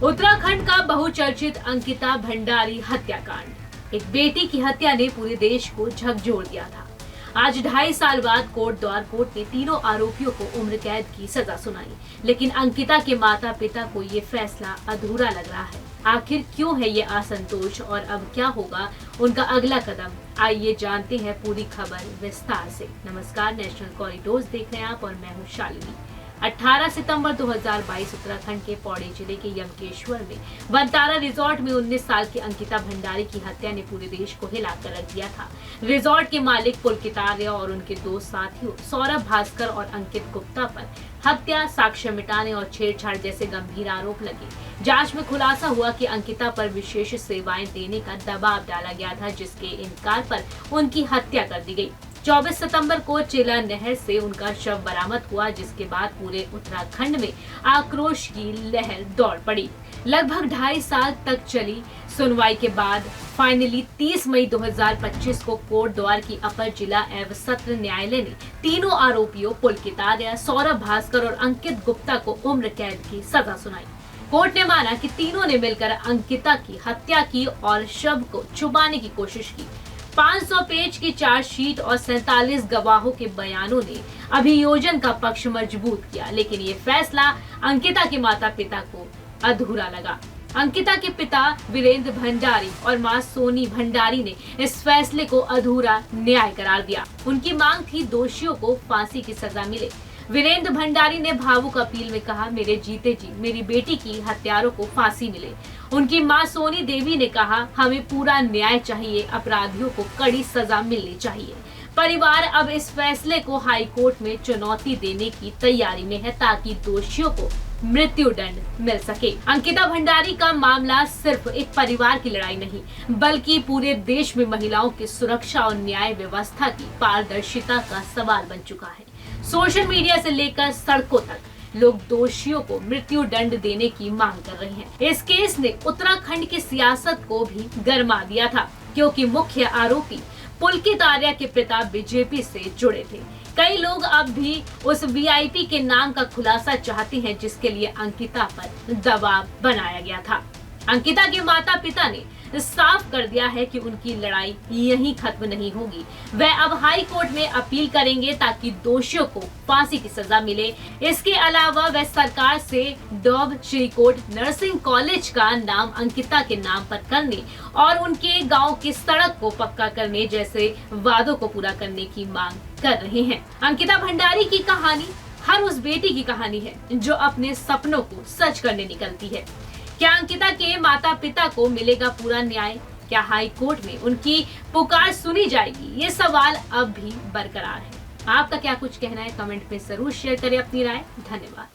उत्तराखंड का बहुचर्चित अंकिता भंडारी हत्याकांड। एक बेटी की हत्या ने पूरे देश को झकझोर दिया था। आज 2.5 साल बाद कोटद्वार कोर्ट ने तीनों आरोपियों को उम्र कैद की सजा सुनाई, लेकिन अंकिता के माता पिता को ये फैसला अधूरा लग रहा है। आखिर क्यों है ये असंतोष और अब क्या होगा उनका अगला कदम? आइए जानते हैं पूरी खबर विस्तार से। नमस्कार, नेशनल कॉरिडोर्स देख रहे हैं आप और मैं हूँ शालिनी। 18 सितंबर 2022 उत्तराखंड के पौड़ी जिले के यमकेश्वर में वनतारा रिजॉर्ट में 19 साल की अंकिता भंडारी की हत्या ने पूरे देश को हिलाकर रख दिया था। रिजॉर्ट के मालिक पुलकित आर्य और उनके दो साथियों सौरभ भास्कर और अंकित गुप्ता पर हत्या, साक्ष्य मिटाने और छेड़छाड़ जैसे गंभीर आरोप लगे। जांच में खुलासा हुआ कि अंकिता पर विशेष सेवाएं देने का दबाव डाला गया था, जिसके इनकार पर उनकी हत्या कर दी गई। 24 सितंबर को चिला नहर से उनका शव बरामद हुआ, जिसके बाद पूरे उत्तराखंड में आक्रोश की लहर दौड़ पड़ी। लगभग 2.5 साल तक चली सुनवाई के बाद फाइनली 30 मई 2025 को कोटद्वार की अपर जिला एवं सत्र न्यायालय ने तीनों आरोपियों पुलकित आर्य, सौरभ भास्कर और अंकित गुप्ता को उम्र कैद की सजा सुनाई। कोर्ट ने माना कि तीनों ने मिलकर अंकिता की हत्या की और शव को छुपाने की कोशिश की। 500 पेज की चार्जशीट और 47 गवाहों के बयानों ने अभियोजन का पक्ष मजबूत किया, लेकिन ये फैसला अंकिता के माता पिता को अधूरा लगा। अंकिता के पिता वीरेंद्र भंडारी और मां सोनी भंडारी ने इस फैसले को अधूरा न्याय करार दिया। उनकी मांग थी दोषियों को फांसी की सजा मिले। वीरेंद्र भंडारी ने भावुक अपील में कहा, मेरे जीते जी मेरी बेटी की हत्यारों को फांसी मिले। उनकी मां सोनी देवी ने कहा, हमें पूरा न्याय चाहिए, अपराधियों को कड़ी सजा मिलनी चाहिए। परिवार अब इस फैसले को हाई कोर्ट में चुनौती देने की तैयारी में है, ताकि दोषियों को मृत्यु दंड मिल सके। अंकिता भंडारी का मामला सिर्फ एक परिवार की लड़ाई नहीं, बल्कि पूरे देश में महिलाओं की सुरक्षा और न्याय व्यवस्था की पारदर्शिता का सवाल बन चुका है। सोशल मीडिया से लेकर सड़कों तक लोग दोषियों को मृत्यु दंड देने की मांग कर रहे हैं। इस केस ने उत्तराखंड की सियासत को भी गरमा दिया था, क्योंकि मुख्य आरोपी पुलकित आर्य के पिता बीजेपी से जुड़े थे। कई लोग अब भी उस वीआईपी के नाम का खुलासा चाहते हैं, जिसके लिए अंकिता पर दबाव बनाया गया था। अंकिता के माता पिता ने साफ कर दिया है कि उनकी लड़ाई यहीं खत्म नहीं होगी। वह अब हाई कोर्ट में अपील करेंगे, ताकि दोषियों को फांसी की सजा मिले। इसके अलावा वह सरकार से डॉब श्रीकोट नर्सिंग कॉलेज का नाम अंकिता के नाम पर करने और उनके गांव की सड़क को पक्का करने जैसे वादों को पूरा करने की मांग कर रहे हैं। अंकिता भंडारी की कहानी हर उस बेटी की कहानी है जो अपने सपनों को सच करने निकलती है। क्या अंकिता के माता पिता को मिलेगा पूरा न्याय? क्या हाई कोर्ट में उनकी पुकार सुनी जाएगी? ये सवाल अब भी बरकरार है। आपका क्या कुछ कहना है? कमेंट में जरूर शेयर करें अपनी राय। धन्यवाद।